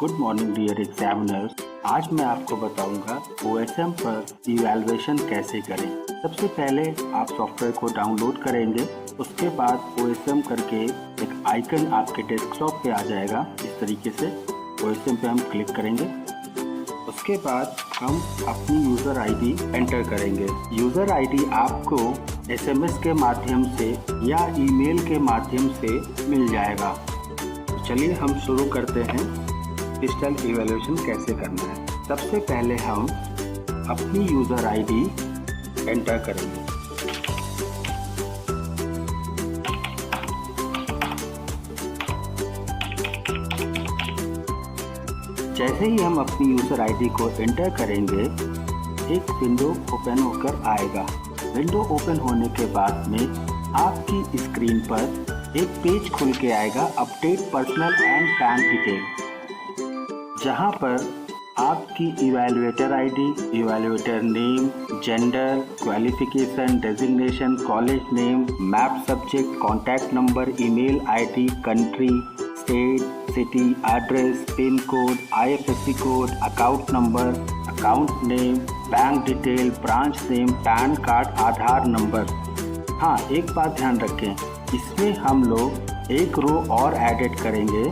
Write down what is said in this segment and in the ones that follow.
Good morning dear examiners. आज मैं आपको बताऊंगा OSM पर इवैल्यूएशन कैसे करें। सबसे पहले आप सॉफ्टवेयर को डाउनलोड करेंगे, उसके बाद OSM करके एक आइकन आपके डेस्कटॉप पे आ जाएगा। इस तरीके से OSM पे हम क्लिक करेंगे। उसके बाद हम अपनी यूज़र आईडी एंटर करेंगे। यूज़र आईडी आपको SMS के माध्यम से या ईमेल के माध्यम से मिल जाएगा। तो चलिए हम शुरू करते हैं डिजिटल इवैल्यूएशन कैसे करना है। सबसे पहले हम अपनी यूज़र आईडी एंटर करेंगे। जैसे ही हम अपनी यूज़र आईडी को एंटर करेंगे, एक विंडो ओपन होकर आएगा। विंडो ओपन होने के बाद में आपकी स्क्रीन पर एक पेज खुल के आएगा, update personal and bank detail, जहां पर आपकी evaluator ID, evaluator name, gender, qualification, designation, college name, map subject, contact number, email ID, country, state, city, address, pin code, IFSC code, account number, account name, bank detail, branch name, PAN card, Aadhaar number. हाँ, एक बात ध्यान रखें, इसमें हम लोग एक रो और एडिट करेंगे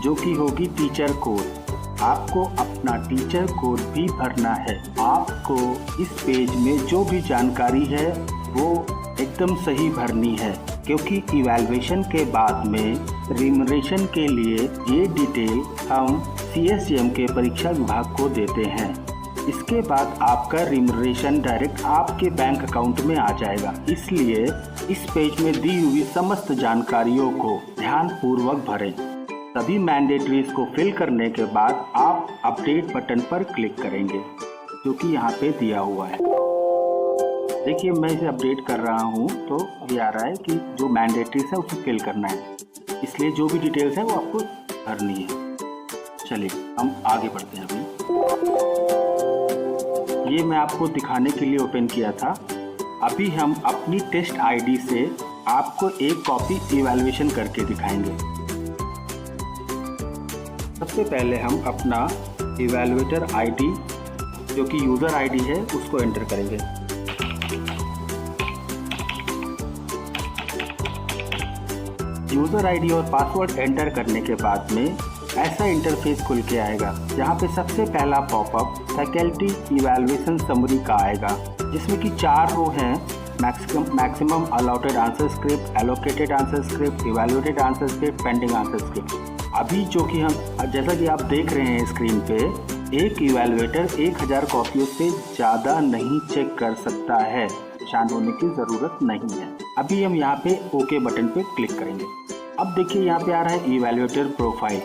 जो कि होगी टीचर कोड। आपको अपना टीचर कोड भी भरना है। आपको इस पेज में जो भी जानकारी है वो एकदम सही भरनी है, क्योंकि इवैल्यूएशन के बाद में रिमरेशन के लिए ये डिटेल हम CSGM के परीक्षा विभाग को देते हैं। इसके बाद आपका रिमरेशन डायरेक्ट आपके बैंक अकाउंट में आ जाएगा। इसलिए इस पेज में दी हुई समस्त जानकारियों को ध्यानपूर्वक भरें। सभी मैंडेटरीज को फिल करने के बाद आप अपडेट बटन पर क्लिक करेंगे, जो कि यहाँ पे दिया हुआ है। देखिए, मैं इसे अपडेट कर रहा हूँ तो ये आ रहा है कि जो मैंडेटरीज है उसे फिल करना है, इसलिए जो भी डिटेल्स है वो आपको भरनी है। चलिए हम आगे बढ़ते हैं। अभी ये मैं आपको दिखाने के लिए ओपन किया था। अभी हम अपनी टेस्ट आईडी से आपको एक कॉपी इवैल्यूएशन करके दिखाएंगे। सबसे पहले हम अपना इवैल्यूएटर आईडी, जो कि यूज़र आईडी है, उसको एंटर करेंगे। यूज़र आईडी और पासवर्ड एंटर करने के बाद में ऐसा इंटरफेस खुल के आएगा, जहाँ पे सबसे पहला पॉपअप फैकल्टी इवैल्यूएशन समरी का आएगा, जिसमें कि 4 रो हैं। Maximum allotted answer script, allocated answer script, evaluated answer script, pending answer script. अभी जो कि हम जैसा कि आप देख रहे हैं स्क्रीन पे, एक इवैल्यूएटर 1000 कॉपियों से ज़्यादा नहीं चेक कर सकता है। परेशान होने की ज़रूरत नहीं है। अभी हम यहाँ पे ओके बटन पे क्लिक करेंगे। अब देखिए, यहाँ पे आ रहा है इवैल्यूएटर प्रोफाइल।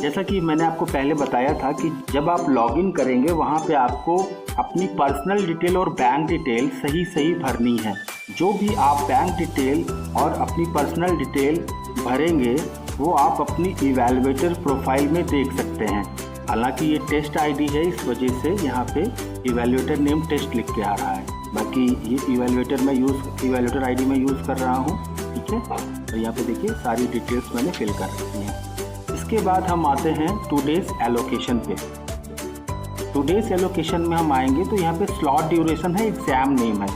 जैसा कि मैंने आपको पहले बताया था कि जब आप लॉगिन करेंगे, वहाँ पे आपको अपनी पर्सनल डिटेल और बैंक डिटेल सही भरनी है। जो भी आप बैंक डिटेल और अपनी पर्सनल डिटेल भरेंगे वो आप अपनी इवैल्यूएटर प्रोफाइल में देख सकते हैं। हालांकि ये टेस्ट आईडी है, इस वजह से यहाँ पे इवैल्यूएटर नेम टेस्ट लिख के आ रहा है। बाकी ये इवैल्यूएटर आईडी में यूज़ कर रहा हूँ, ठीक है। तो यहाँ पे देखिए सारी डिटेल्स मैंने फिल कर रखी हैं। इसके बाद हम आते हैं टुडेज एलोकेशन पे। टुडेज एलोकेशन में हम आएंगे तो यहाँ पे स्लॉट ड्यूरेशन है, एग्ज़ाम नेम है।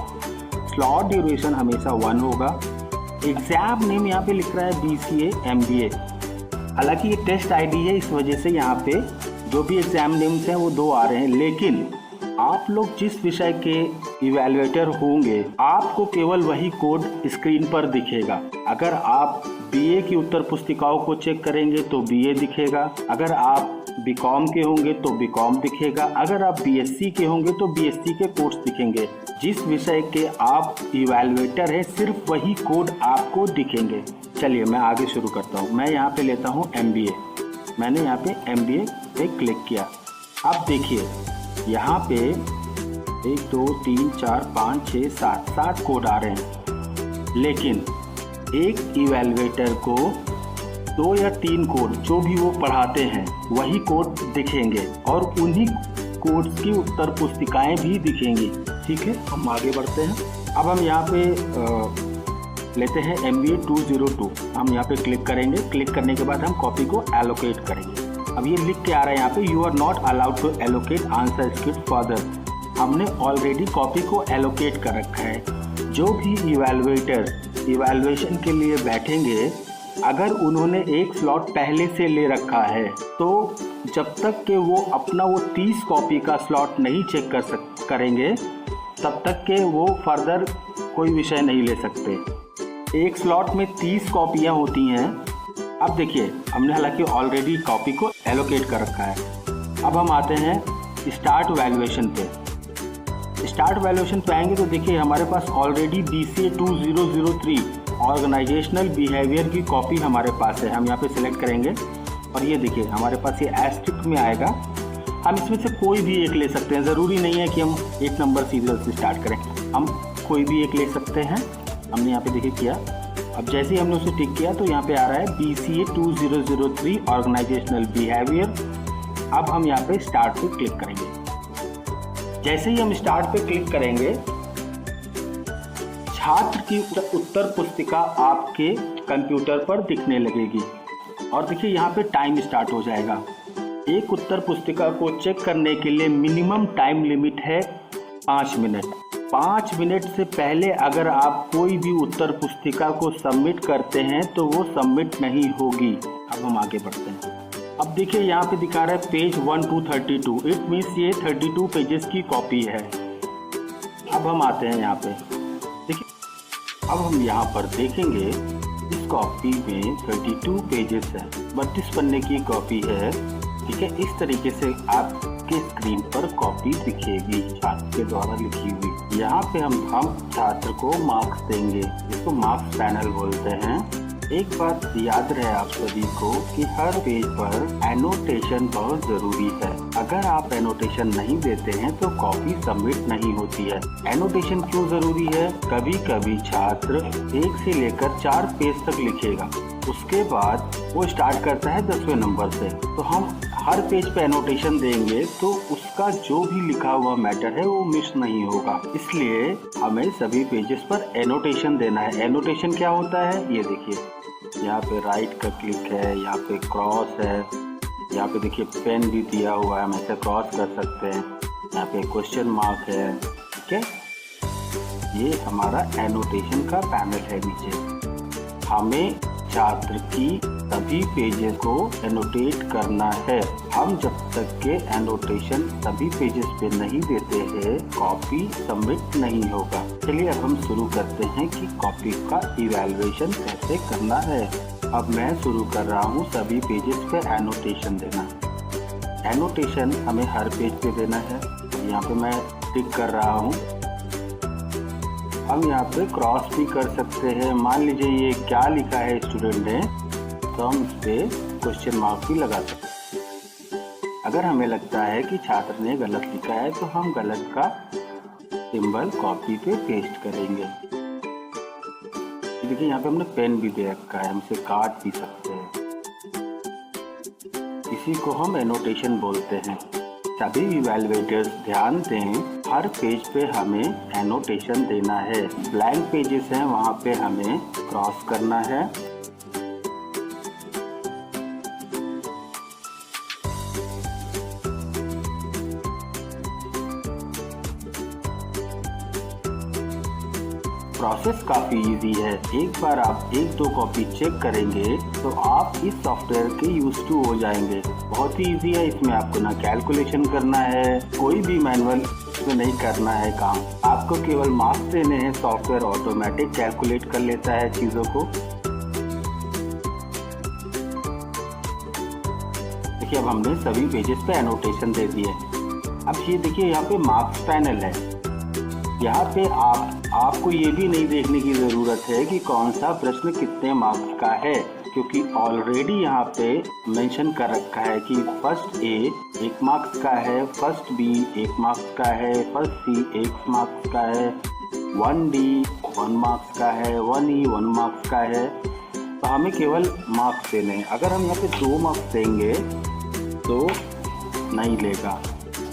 स्लॉट ड्यूरेशन हमेशा 1 होगा। एग्ज़ाम नेम यहाँ पे लिख रहा है BCA MBA। हालांकि ये टेस्ट आईडी है, इस वजह से यहाँ पे जो भी एग्ज़ाम नेम्स हैं वो 2 आ रहे हैं। लेकिन आप लोग जिस विषय के इवैल्यूएटर होंगे, आपको केवल वही कोड स्क्रीन पर दिखेगा। अगर आप BA की उत्तर पुस्तिकाओं को चेक करेंगे तो BA दिखेगा। अगर आप BCom के होंगे तो BCom दिखेगा। अगर आप BSc के होंगे तो BSc के कोड्स दिखेंगे। जिस विषय के आप इवैल्यूएटर है, सिर्फ वही कोड आपको दिखेंगे। चलिए मैं आगे शुरू करता हूँ। मैं यहाँ पे लेता हूँ MBA। मैंने यहाँ पे MBA पे क्लिक किया। अब देखिए, यहाँ पे 1 2 3 4 5 6 7 कोड आ रहे हैं। लेकिन एक इवैल्यूएटर को 2 या 3 कोड, जो भी वो पढ़ाते हैं, वही कोड दिखेंगे और उन्हीं कोड्स की उत्तर पुस्तिकाएं भी दिखेंगी। ठीक है, हम आगे बढ़ते हैं। अब हम यहाँ पे लेते हैं MBA 202। हम यहाँ पे क्लिक करेंगे। क्लिक करने के बाद हम कॉपी को एलोकेट करेंगे। अब ये लिख के आ रहा है यहाँ पे, you are not allowed to allocate answer script further. हमने ऑलरेडी कॉपी को एलोकेट कर रखा है। जो भी इवैल्यूएटर इवैल्यूएशन के लिए बैठेंगे, अगर उन्होंने एक स्लॉट पहले से ले रखा है तो जब तक कि वो अपना वो 30 कॉपी का स्लॉट नहीं चेक करेंगे तब तक के वो फर्दर कोई विषय नहीं ले सकते। एक स्लॉट में 30 कॉपियाँ होती हैं। अब देखिए, हमने हालांकि ऑलरेडी कॉपी को एलोकेट कर रखा है। अब हम आते हैं स्टार्ट वैल्यूएशन पे। स्टार्ट वैल्यूएशन पे आएंगे तो देखिए हमारे पास ऑलरेडी BCA 2003 ऑर्गेनाइजेशनल बिहेवियर की कॉपी हमारे पास है। हम यहाँ पे सिलेक्ट करेंगे और ये देखिए हमारे पास ये एस्ट्रिक्ट में आएगा। हम इसमें से कोई भी एक ले सकते हैं, ज़रूरी नहीं है कि हम एक नंबर सीरियल से स्टार्ट करें, हम कोई भी एक ले सकते हैं। हमने यहाँ पे देखिए किया। अब जैसे ही हमने उसे टिक किया तो यहाँ पे आ रहा है BCA 2003 ऑर्गेनाइजेशनल बिहेवियर। अब हम यहाँ पे स्टार्ट पे क्लिक करेंगे। जैसे ही हम स्टार्ट पे क्लिक करेंगे, छात्र की उत्तर पुस्तिका आपके कंप्यूटर पर दिखने लगेगी और देखिए यहाँ पे टाइम स्टार्ट हो जाएगा। एक उत्तर पुस्तिका को चेक करने के लिए मिनिमम टाइम लिमिट है 5 मिनट। 5 मिनट से पहले अगर आप कोई भी उत्तर पुस्तिका को सबमिट करते हैं तो वो सबमिट नहीं होगी। अब हम आगे बढ़ते हैं। अब देखिए यहाँ पे दिखा रहा है पेज 1 to 32। इट मीन्स ये 32 पेजेस की कॉपी है। अब हम आते हैं यहाँ पे, देखिए अब हम यहाँ पर देखेंगे इस कॉपी में 32 पेजेस है, 32 पन्ने की कॉपी है। ठीक है, इस तरीके से आपके स्क्रीन पर कॉपी दिखेगी छात्र के द्वारा लिखी हुई। यहाँ पे हम छात्र को मार्क्स देंगे, जिसको मार्क्स पैनल बोलते हैं। एक बात याद रहे आप सभी को कि हर पेज पर एनोटेशन बहुत जरूरी है। अगर आप एनोटेशन नहीं देते हैं तो कॉपी सबमिट नहीं होती है। एनोटेशन क्यों जरूरी है? कभी कभी छात्र 1 से लेकर 4 पेज तक लिखेगा, उसके बाद वो स्टार्ट करता है 10वें नंबर से। तो हम हर पेज पे एनोटेशन देंगे तो उसका जो भी लिखा हुआ मैटर है वो मिस नहीं होगा। इसलिए हमें सभी पेजेस पर एनोटेशन देना है। एनोटेशन क्या होता है ये देखिए, यहाँ पे राइट का क्लिक है, यहाँ पे क्रॉस है, यहाँ पे देखिए पेन भी दिया हुआ है, हम ऐसे क्रॉस कर सकते हैं। यहाँ पे क्वेश्चन मार्क है। ठीक है, ये हमारा एनोटेशन का पैनल है। नीचे हमें छात्र की सभी पेजेस को एनोटेट करना है। हम जब तक के एनोटेशन सभी पेजेस पे नहीं देते हैं कॉपी सबमिट नहीं होगा। चलिए अब हम शुरू करते हैं कि कॉपी का इवैल्यूएशन कैसे करना है। अब मैं शुरू कर रहा हूँ सभी पेजेस पे एनोटेशन देना। एनोटेशन हमें हर पेज पे देना है। यहाँ पे मैं टिक कर रहा हूँ। हम यहाँ पे क्रॉस भी कर सकते हैं। मान लीजिए ये क्या लिखा है स्टूडेंट ने, तो हम इस पे क्वेश्चन मार्क भी लगा सकते हैं। अगर हमें लगता है कि छात्र ने गलत लिखा है तो हम गलत का सिंबल कॉपी पे पेस्ट करेंगे। देखिए यहाँ पे हमने पेन भी दे रखा है, हम इसे काट भी सकते हैं। इसी को हम एनोटेशन बोलते हैं। सभी इवैल्यूएटर्स ध्यान दें, हर पेज पे हमें एनोटेशन देना है। ब्लैंक पेजेस हैं वहाँ पे हमें क्रॉस करना है। प्रोसेस काफ़ी इजी है। एक बार आप 1-2 कॉपी चेक करेंगे तो आप इस सॉफ्टवेयर के यूज टू हो जाएंगे। बहुत ही इजी है। इसमें आपको ना कैलकुलेशन करना है, कोई भी मैनुअल इसमें नहीं करना है काम। आपको केवल मार्क्स देने हैं, सॉफ्टवेयर ऑटोमेटिक कैलकुलेट कर लेता है चीज़ों को। देखिए अब हमने सभी पेजेस पे एनोटेशन दे दिए। अब ये देखिए यहाँ पे मार्क्स पैनल है। यहाँ पे आपको ये भी नहीं देखने की ज़रूरत है कि कौन सा प्रश्न कितने मार्क्स का है, क्योंकि ऑलरेडी यहाँ पे मेंशन कर रखा है कि फर्स्ट ए 1 मार्क्स का है, फर्स्ट बी 1 मार्क्स का है, फर्स्ट सी 1 मार्क्स का है, 1D 1 मार्क्स का है, 1E 1 मार्क्स का है। तो हमें केवल मार्क्स देने हैं। अगर हम यहाँ पे 2 मार्क्स देंगे तो नहीं लेगा,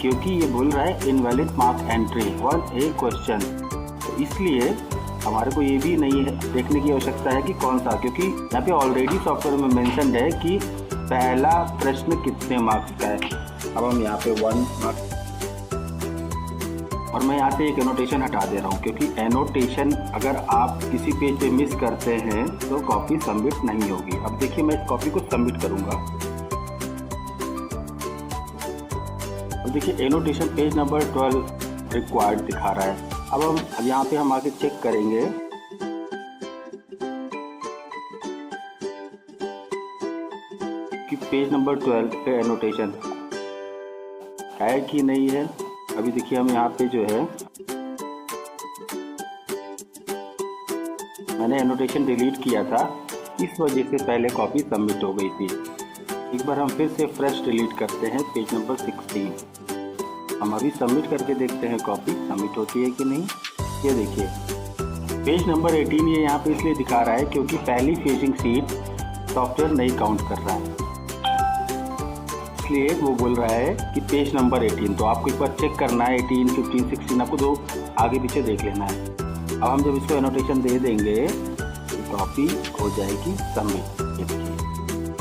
क्योंकि ये बोल रहा है invalid mark entry 1A question. तो इसलिए हमारे को ये भी नहीं है देखने की आवश्यकता है कि कौन सा, क्योंकि यहाँ पे ऑलरेडी सॉफ्टवेयर में मेंशन है कि पहला प्रश्न कितने मार्क्स का है। अब हम यहाँ पे 1 मार्क्स, और मैं यहाँ से एक एनोटेशन हटा दे रहा हूँ, क्योंकि एनोटेशन अगर आप किसी पेज पे मिस करते हैं तो कॉपी सबमिट नहीं होगी। अब देखिए मैं इस कॉपी को सबमिट करूँगा। अब देखिए एनोटेशन पेज नंबर 12 रिक्वायर्ड दिखा रहा है। अब यहाँ पे हम आगे चेक करेंगे कि पेज नंबर 12 पे एनोटेशन है कि नहीं है। अभी देखिए हम यहाँ पे जो है मैंने एनोटेशन डिलीट किया था, इस वजह से पहले कॉपी सबमिट हो गई थी। एक बार हम फिर से फ्रेश डिलीट करते हैं पेज नंबर 16। हम अभी सबमिट करके देखते हैं कॉपी सबमिट होती है कि नहीं। ये देखिए पेज नंबर 18 ये यहाँ पे इसलिए दिखा रहा है क्योंकि पहली फिशिंग सीट सॉफ्टवेयर नहीं काउंट कर रहा है, इसलिए वो बोल रहा है कि पेज नंबर 18। तो आपको एक बार चेक करना है 18, 15, 16 आपको दो आगे पीछे देख लेना है। अब हम जब इसको एनोटेशन दे देंगे तो कॉपी हो जाएगी सबमिट।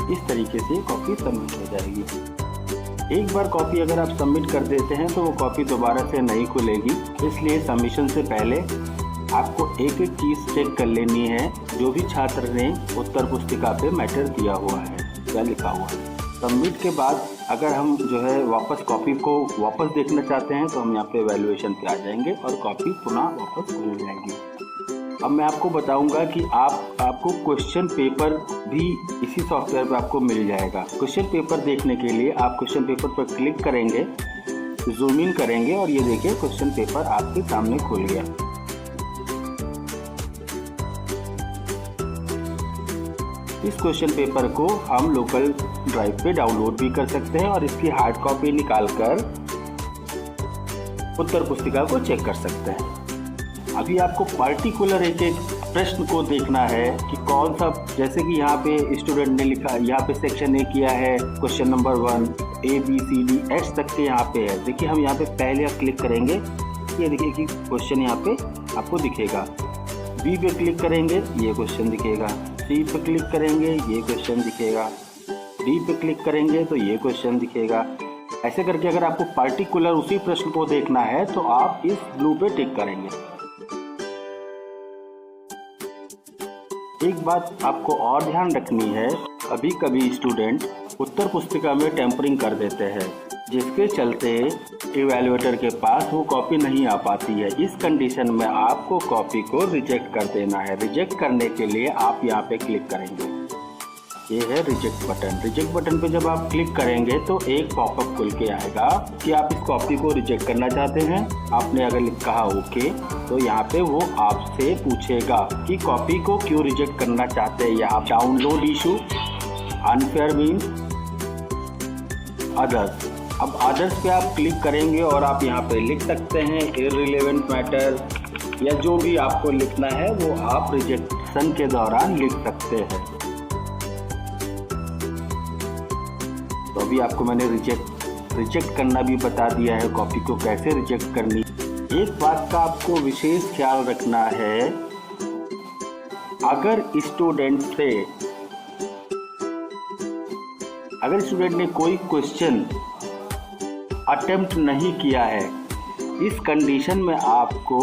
इस तरीके से कॉपी सबमिट हो जाएगी। एक बार कॉपी अगर आप सबमिट कर देते हैं तो वो कॉपी दोबारा से नहीं खुलेगी, इसलिए सबमिशन से पहले आपको एक एक चीज़ चेक कर लेनी है जो भी छात्र ने उत्तर पुस्तिका पे मैटर दिया हुआ है या लिखा हुआ है। सबमिट के बाद अगर हम जो है वापस कॉपी को वापस देखना चाहते हैं तो हम यहाँ पे वैल्यूएशन पे आ जाएंगे और कॉपी पुनः वापस खुल जाएगी। अब मैं आपको बताऊंगा कि आपको क्वेश्चन पेपर भी इसी सॉफ्टवेयर पे आपको मिल जाएगा। क्वेश्चन पेपर देखने के लिए आप क्वेश्चन पेपर पर क्लिक करेंगे, जूम इन करेंगे और ये देखिए क्वेश्चन पेपर आपके सामने खुल गया। इस क्वेश्चन पेपर को हम लोकल ड्राइव पे डाउनलोड भी कर सकते हैं और इसकी हार्ड कॉपी निकालकर उत्तर पुस्तिका को चेक कर सकते हैं। अभी आपको पार्टिकुलर एक एक प्रश्न को देखना है कि कौन सा, जैसे कि यहाँ पे स्टूडेंट ने लिखा, यहाँ पे सेक्शन ए किया है क्वेश्चन नंबर 1 ABCD H तक के यहाँ पे है। देखिए हम यहाँ पे पहले क्लिक करेंगे, ये देखिए कि क्वेश्चन यहाँ पे आपको दिखेगा। बी पे क्लिक करेंगे ये क्वेश्चन दिखेगा, सी पे क्लिक करेंगे ये क्वेश्चन दिखेगा, डी पे क्लिक करेंगे तो ये क्वेश्चन दिखेगा। ऐसे करके अगर आपको पार्टिकुलर उसी प्रश्न को देखना है तो आप इस ब्लू पे टिक करेंगे। एक बात आपको और ध्यान रखनी है, कभी कभी स्टूडेंट उत्तर पुस्तिका में टेम्परिंग कर देते हैं, जिसके चलते इवैल्यूएटर के पास वो कॉपी नहीं आ पाती है। इस कंडीशन में आपको कॉपी को रिजेक्ट कर देना है। रिजेक्ट करने के लिए आप यहाँ पे क्लिक करेंगे, ये है रिजेक्ट बटन। रिजेक्ट बटन पे जब आप क्लिक करेंगे तो एक पॉपअप खुल के आएगा कि आप इस कॉपी को रिजेक्ट करना चाहते हैं। आपने अगर कहा ओके तो यहाँ पे वो आपसे पूछेगा कि कॉपी को क्यों रिजेक्ट करना चाहते हैं। यहाँ download issue, unfair mean, others. अब अदर्स पे आप क्लिक करेंगे और आप यहाँ पे लिख सकते हैं इररिलेवेंट मैटर या जो भी आपको लिखना है वो आप रिजेक्शन के दौरान लिख सकते हैं। तो अभी आपको मैंने रिजेक्ट करना भी बता दिया है, कॉपी को कैसे रिजेक्ट करनी। एक बात का आपको विशेष ख्याल रखना है, अगर स्टूडेंट ने कोई क्वेश्चन अटेम्प्ट नहीं किया है, इस कंडीशन में आपको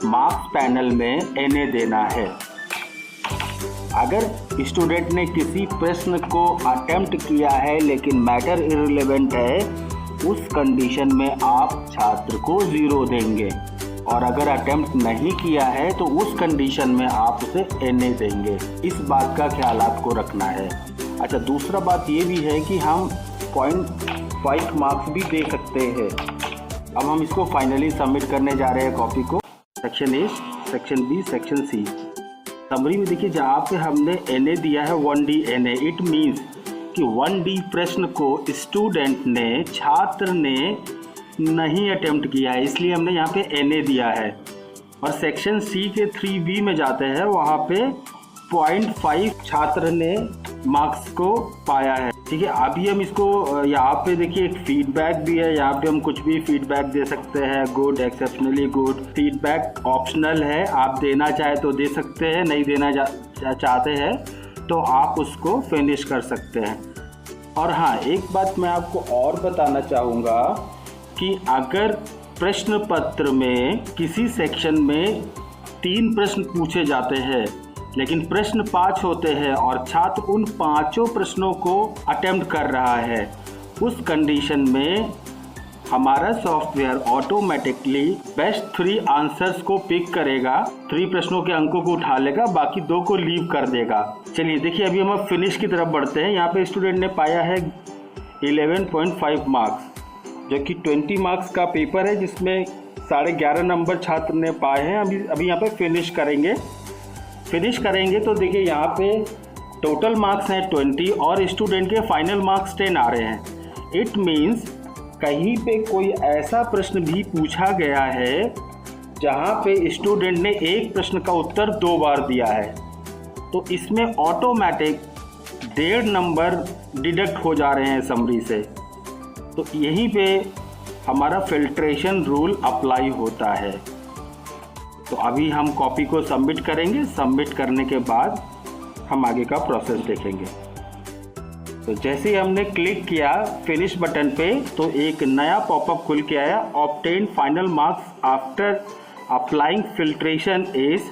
मार्क्स पैनल में NA देना है। अगर स्टूडेंट ने किसी प्रश्न को अटेम्प्ट किया है लेकिन मैटर इररिलेवेंट है, उस कंडीशन में आप छात्र को 0 देंगे, और अगर अटेम्प्ट नहीं किया है तो उस कंडीशन में आप उसे NA देंगे। इस बात का ख्याल आपको रखना है। अच्छा, दूसरा बात ये भी है कि हम 0.5 मार्क्स भी दे सकते हैं। अब हम इसको फाइनली सबमिट करने जा रहे हैं कॉपी को। Section A, section B, section C. Summary में देखिए जहाँ पे हमने NA दिया है 1D NA, इट मीन्स कि 1D प्रश्न को स्टूडेंट ने, छात्र ने नहीं अटेम्प्ट किया है, इसलिए हमने यहाँ पे NA दिया है। और सेक्शन सी के 3B में जाते हैं, वहाँ पे 0.5 छात्र ने मार्क्स को पाया है। ठीक है, अभी हम इसको यहाँ पे देखिए एक फीडबैक भी है, यहाँ पे हम कुछ भी फीडबैक दे सकते हैं, good, exceptionally good. Feedback optional है, आप देना चाहे तो दे सकते हैं, नहीं देना चाहते हैं तो आप उसको फिनिश कर सकते हैं। और हाँ, एक बात मैं आपको और बताना चाहूँगा कि अगर प्रश्न पत्र में किसी सेक्शन में 3 प्रश्न पूछे जाते हैं लेकिन प्रश्न 5 होते हैं और छात्र उन 5 प्रश्नों को अटेम्प्ट कर रहा है, उस कंडीशन में हमारा सॉफ्टवेयर ऑटोमेटिकली बेस्ट 3 आंसर्स को पिक करेगा, 3 प्रश्नों के अंकों को उठा लेगा, बाकी 2 को लीव कर देगा। चलिए देखिए, अभी हम फिनिश की तरफ बढ़ते हैं। यहाँ पे स्टूडेंट ने पाया है 11.5 मार्क्स, जो कि 20 मार्क्स का पेपर है जिसमें 11.5 नंबर छात्र ने पाए हैं। अभी यहाँ पे फिनिश करेंगे तो देखिए यहाँ पे टोटल मार्क्स हैं 20 और स्टूडेंट के फाइनल मार्क्स 10 आ रहे हैं। इट मीन्स कहीं पे कोई ऐसा प्रश्न भी पूछा गया है जहाँ पे स्टूडेंट ने एक प्रश्न का उत्तर 2 बार दिया है, तो इसमें ऑटोमेटिक 1.5 नंबर डिडक्ट हो जा रहे हैं समरी से। तो यहीं पे हमारा फिल्ट्रेशन रूल अप्लाई होता है। तो अभी हम कॉपी को सबमिट करेंगे। सबमिट करने के बाद हम आगे का प्रोसेस देखेंगे। तो जैसे ही हमने क्लिक किया फिनिश बटन पे तो एक नया पॉपअप खुल के आया, obtain final marks after applying filtration is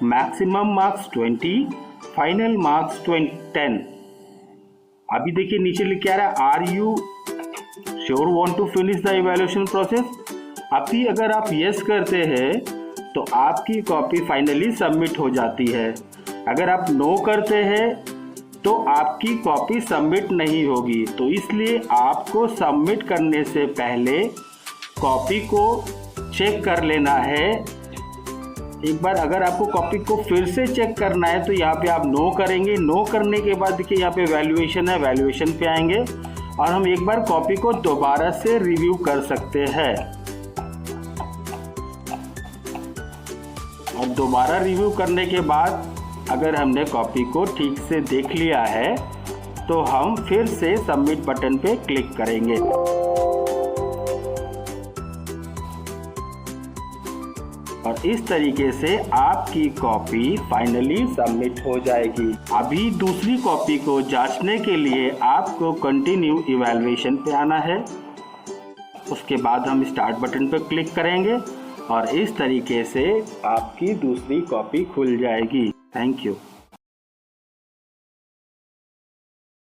maximum marks 20, final marks 10। अभी देखिए नीचे लिख के आ रहा है, are you sure want to finish the evaluation process. अभी अगर आप यस करते हैं तो आपकी कॉपी फाइनली सबमिट हो जाती है। अगर आप नो करते हैं तो आपकी कॉपी सबमिट नहीं होगी। तो इसलिए आपको सबमिट करने से पहले कॉपी को चेक कर लेना है। एक बार अगर आपको कॉपी को फिर से चेक करना है तो यहाँ पे आप नो करेंगे। नो करने के बाद देखिए यहाँ पे वैल्यूएशन है, वैल्यूएशन पे आएंगे और हम एक बार कॉपी को दोबारा से रिव्यू कर सकते हैं। और दोबारा रिव्यू करने के बाद अगर हमने कॉपी को ठीक से देख लिया है तो हम फिर से सबमिट बटन पे क्लिक करेंगे। और इस तरीके से आपकी कॉपी फाइनली सबमिट हो जाएगी। अभी दूसरी कॉपी को जांचने के लिए आपको कंटिन्यू इवैल्यूएशन पे आना है। उसके बाद हम स्टार्ट बटन पे क्लिक करेंगे और इस तरीके से आपकी दूसरी कॉपी खुल जाएगी। Thank you.